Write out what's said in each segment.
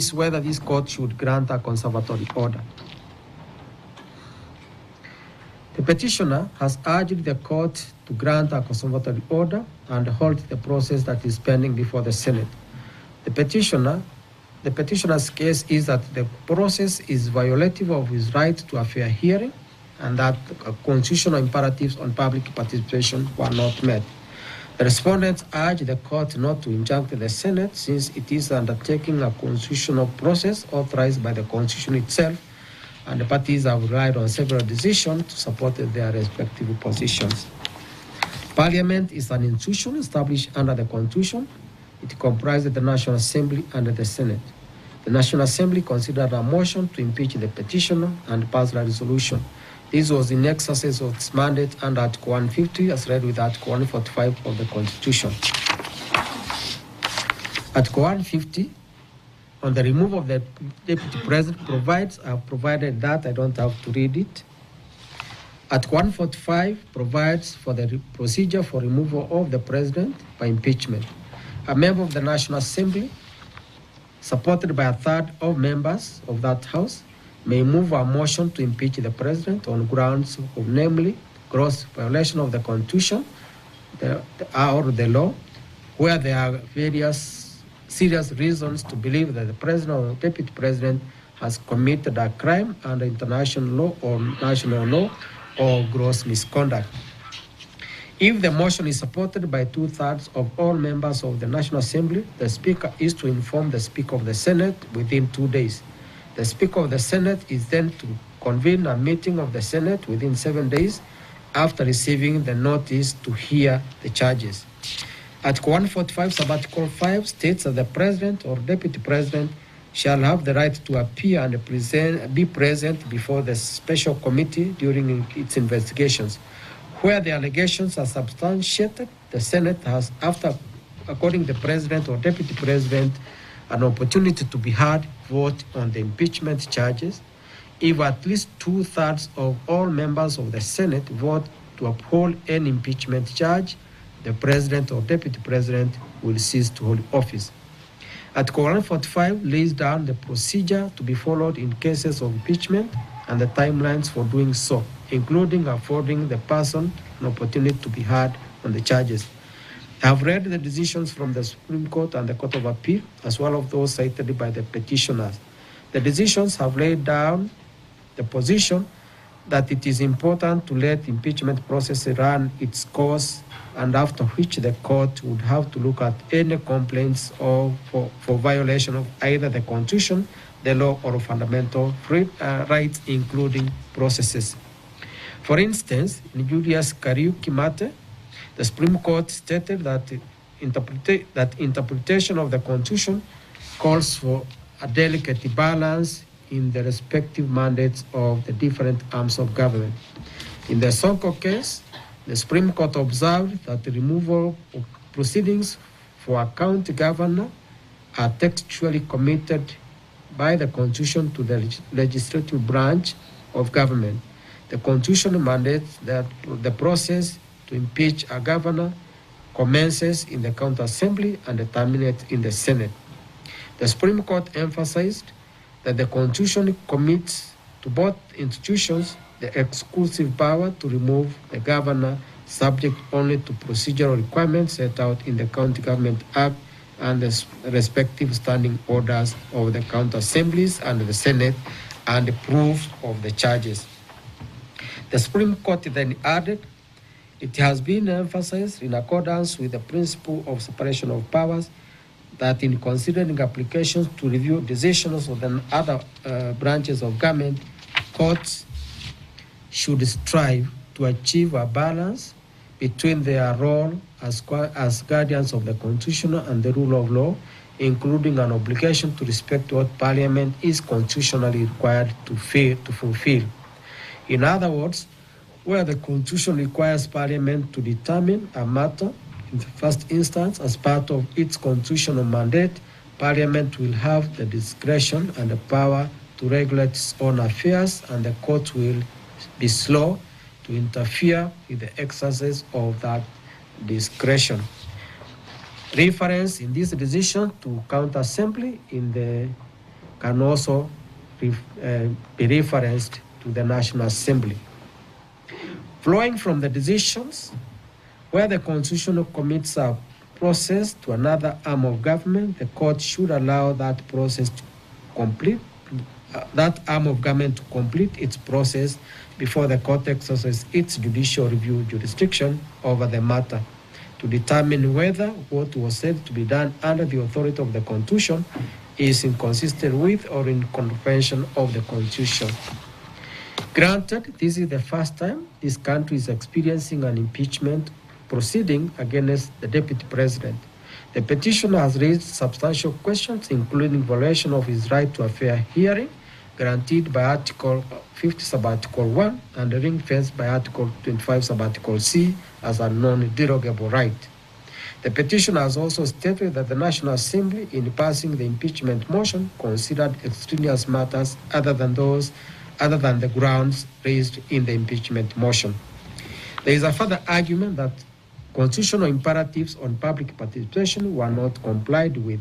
is whether this court should grant a conservatory order. The petitioner has urged the court to grant a conservatory order and halt the process that is pending before the Senate. The petitioner's case is that the process is violative of his right to a fair hearing and that constitutional imperatives on public participation were not met. The respondents urge the court not to injunct the Senate since it is undertaking a constitutional process authorized by the Constitution itself, and the parties have relied on several decisions to support their respective positions. Parliament is an institution established under the Constitution. It comprises the National Assembly and the Senate. The National Assembly considered a motion to impeach the petitioner and passed a resolution. This was in exercise of its mandate under Article 150 as read with Article 145 of the Constitution. Article 150 on the removal of the Deputy President provides, I've provided that, I don't have to read it. Article 145 provides for the procedure for removal of the President by impeachment. A member of the National Assembly, supported by a third of members of that House, may move a motion to impeach the President on grounds of namely gross violation of the Constitution or the law, where there are various serious reasons to believe that the President or Deputy President has committed a crime under international law or national law or gross misconduct. If the motion is supported by 2/3 of all members of the National Assembly, the Speaker is to inform the Speaker of the Senate within 2 days. The Speaker of the Senate is then to convene a meeting of the Senate within 7 days after receiving the notice to hear the charges. Article 145, Subarticle 5 states that the President or Deputy President shall have the right to appear and be present before the special committee during its investigations. Where the allegations are substantiated, the Senate has, according to the President or Deputy President, an opportunity to be heard, vote on the impeachment charges. If at least 2/3 of all members of the Senate vote to uphold any impeachment charge, the President or Deputy President will cease to hold office. Article 145 lays down the procedure to be followed in cases of impeachment and the timelines for doing so, including affording the person an opportunity to be heard on the charges. I have read the decisions from the Supreme Court and the Court of Appeal, as well as those cited by the petitioners. The decisions have laid down the position that it is important to let the impeachment process run its course, and after which the court would have to look at any complaints for violation of either the Constitution, the law, or fundamental rights, including processes. For instance, in Julius Kariuki Mate, the Supreme Court stated that interpretation of the Constitution calls for a delicate balance in the respective mandates of the different arms of government. In the Sonko case, the Supreme Court observed that the removal of proceedings for a county governor are textually committed by the Constitution to the legislative branch of government. The Constitution mandates that the process to impeach a governor commences in the county assembly and terminates in the Senate. The Supreme Court emphasized that the Constitution commits to both institutions the exclusive power to remove the governor, subject only to procedural requirements set out in the County Government Act and the respective standing orders of the county assemblies and the Senate, and the proof of the charges. The Supreme Court then added, it has been emphasized in accordance with the principle of separation of powers that in considering applications to review decisions of the other branches of government, courts should strive to achieve a balance between their role as guardians of the Constitution and the rule of law, including an obligation to respect what Parliament is constitutionally required to fulfill. In other words, where the Constitution requires Parliament to determine a matter in the first instance as part of its constitutional mandate, Parliament will have the discretion and the power to regulate its own affairs, and the court will be slow to interfere with the exercise of that discretion. Reference in this decision to county assembly in the can also be referenced to the National Assembly. Flowing from the decisions, where the constitutional commits a process to another arm of government, the court should allow that process to complete, that arm of government to complete its process before the court exercises its judicial review jurisdiction over the matter to determine whether what was said to be done under the authority of the Constitution is inconsistent with or in contravention of the Constitution. Granted, this is the first time this country is experiencing an impeachment proceeding against the Deputy President. The petitioner has raised substantial questions, including violation of his right to a fair hearing, guaranteed by Article 50 sub-Article 1 and ring-fenced by Article 25 sub-Article C as a non-derogable right. The petitioner has also stated that the National Assembly, in passing the impeachment motion, considered extraneous matters other than the grounds raised in the impeachment motion. There is a further argument that constitutional imperatives on public participation were not complied with.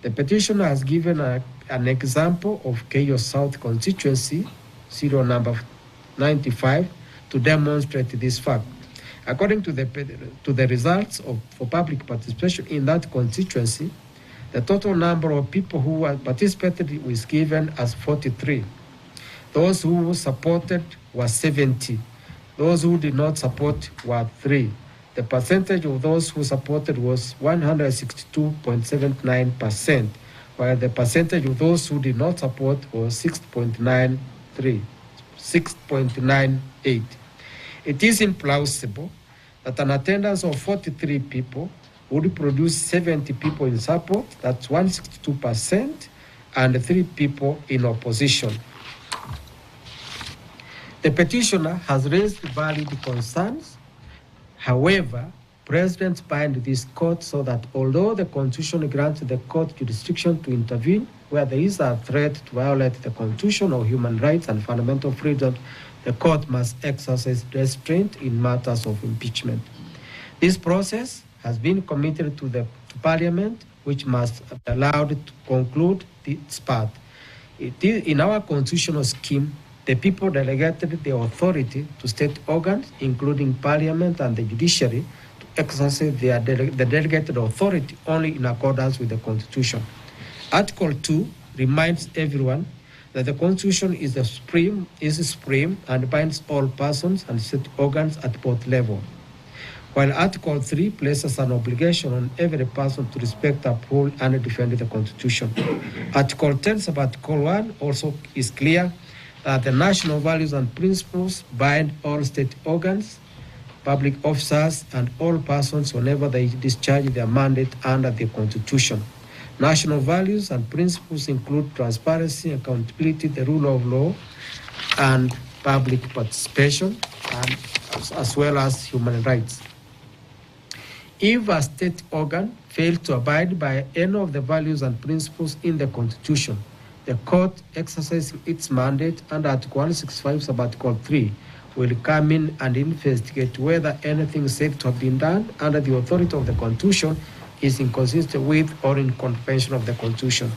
The petitioner has given an example of Keio South constituency, serial number 95, to demonstrate this fact. According to the results for public participation in that constituency, the total number of people who participated was given as 43. Those who supported were 70. Those who did not support were 3. The percentage of those who supported was 162.79%, while the percentage of those who did not support was 6.98. It is implausible that an attendance of 43 people would produce 70 people in support, that's 162%, and 3 people in opposition. The petitioner has raised valid concerns. However, precedents bind this court so that although the Constitution grants the court jurisdiction to intervene where there is a threat to violate the Constitution or human rights and fundamental freedoms, the court must exercise restraint in matters of impeachment. This process has been committed to Parliament, which must be allowed to conclude its part. In our constitutional scheme, the people delegated the authority to state organs, including Parliament and the judiciary, to exercise the delegated authority only in accordance with the Constitution. Article 2 reminds everyone that the Constitution is supreme and binds all persons and state organs at both levels, while Article 3 places an obligation on every person to respect, uphold, and defend the Constitution. Article 10 sub-Article 1 also is clear that the national values and principles bind all state organs, public officers, and all persons whenever they discharge their mandate under the Constitution. National values and principles include transparency, accountability, the rule of law, and public participation, and as well as human rights. If a state organ fails to abide by any of the values and principles in the Constitution, the court exercising its mandate under Article 165 sub-Article 3 will come in and investigate whether anything said to have been done under the authority of the Constitution is inconsistent with or in contravention of the Constitution.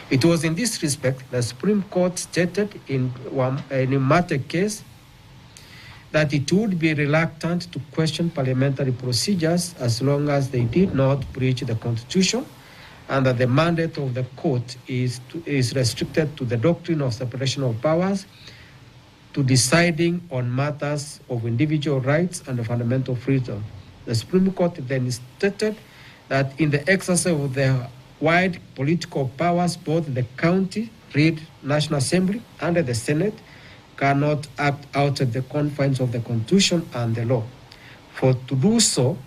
It was in this respect the Supreme Court stated in a matter case that it would be reluctant to question parliamentary procedures as long as they did not breach the Constitution, and that the mandate of the court is restricted to the doctrine of separation of powers, to deciding on matters of individual rights and fundamental freedom. The Supreme Court then stated that in the exercise of their wide political powers, both the county, National Assembly, and the Senate cannot act outside the confines of the Constitution and the law. For to do so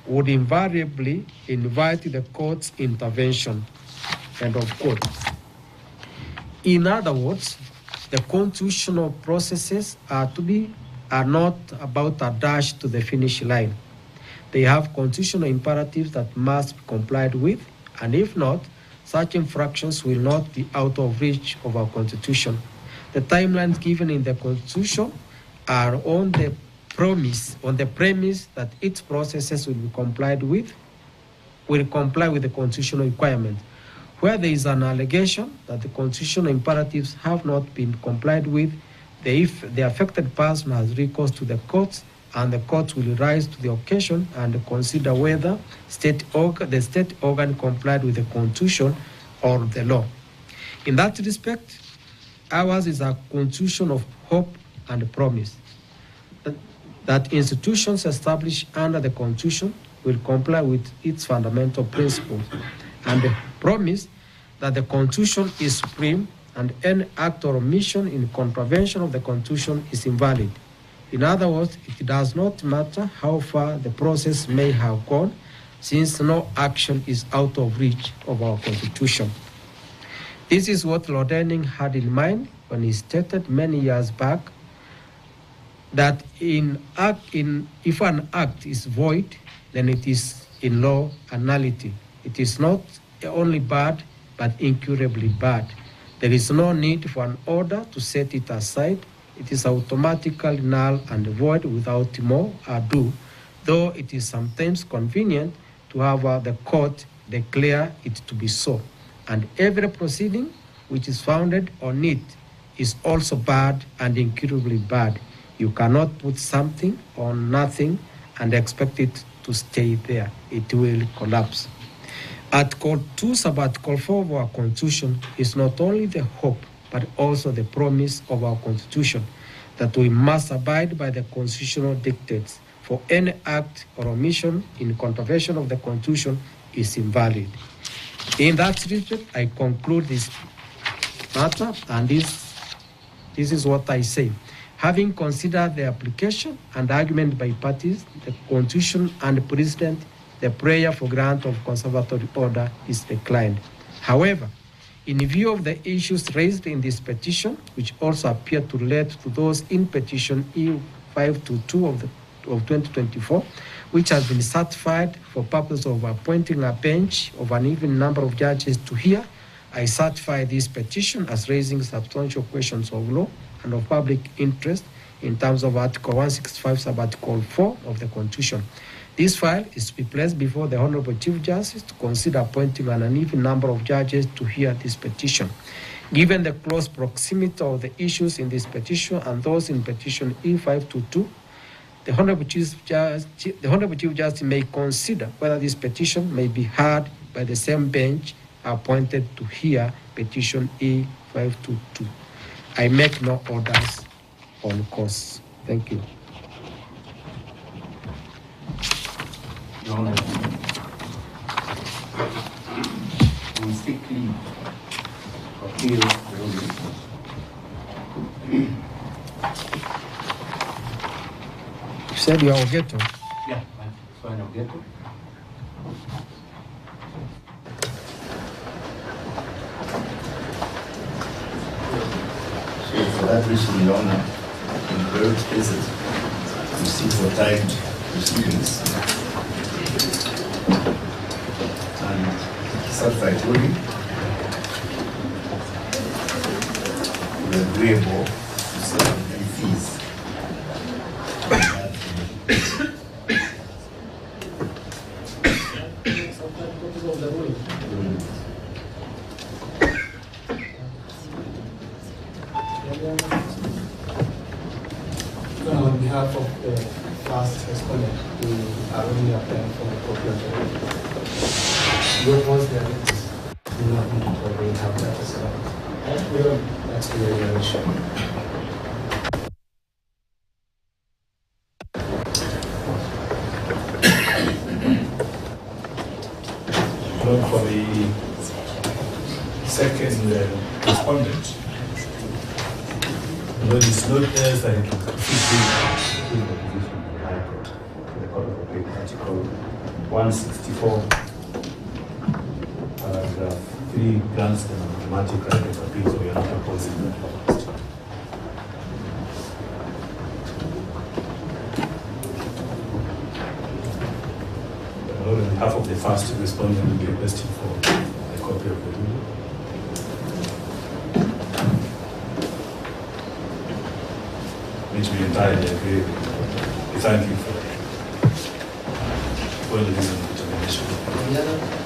would invariably invite the court's intervention. End of quote. In other words, the constitutional processes are not about a dash to the finish line. They have constitutional imperatives that must be complied with, and if not, such infractions will not be out of reach of our Constitution. The timelines given in the Constitution are on the premise that its processes will comply with the constitutional requirement. Where there is an allegation that the constitutional imperatives have not been complied with, the affected person has recourse to the courts, and the courts will rise to the occasion and consider whether the state organ complied with the constitution or the law. In that respect, ours is a constitution of hope and promise that institutions established under the constitution will comply with its fundamental principles, and the promise that the constitution is supreme and any act or omission in contravention of the constitution is invalid. In other words, it does not matter how far the process may have gone, since no action is out of reach of our constitution. This is what Lord Denning had in mind when he stated many years back that if an act is void, then it is in law a nullity. It is not only bad, but incurably bad. There is no need for an order to set it aside. It is automatically null and void without more ado, though it is sometimes convenient to have the court declare it to be so. And every proceeding which is founded on it is also bad and incurably bad. You cannot put something on nothing and expect it to stay there. It will collapse. Article 2, Sub-Article 4 of our Constitution is not only the hope, but also the promise of our Constitution that we must abide by the constitutional dictates, for any act or omission in contravention of the Constitution is invalid. In that respect, I conclude this matter, and this is what I say. Having considered the application and argument by parties, the Constitution and President, the prayer for grant of conservatory order is declined. However, in view of the issues raised in this petition, which also appear to relate to those in petition E522 of 2024, which has been certified for purpose of appointing a bench of an even number of judges to hear, I certify this petition as raising substantial questions of law and of public interest in terms of Article 165, Sub-Article 4 of the Constitution. This file is to be placed before the Honorable Chief Justice to consider appointing an uneven number of judges to hear this petition. Given the close proximity of the issues in this petition and those in petition E522, the Honorable Chief Justice may consider whether this petition may be heard by the same bench appointed to hear petition E522. I make no orders on course. Thank you. Your Honor, we strictly appeal the ruling. You said you are Ogeto? Yeah, so I'm Ogeto. So for that reason, Your Honor, in various cases, we seek for timed proceedings and certified ruling with agreeable to certain fees. On behalf of the first respondent, we are only applying for a copy of the ruling. What was their witness? Do not need to already have that as well. That's the regulation. For the second respondent, no, it's not as that it will fit in the position of the High Court, the Court of Appeal, Article 164, paragraph 3 grants them automatic right of appeal, so we are not opposing that. On behalf of the first respondent, we will be requesting for a copy of the ruling. Which we entirely agree with. We thank you for the reason of determination.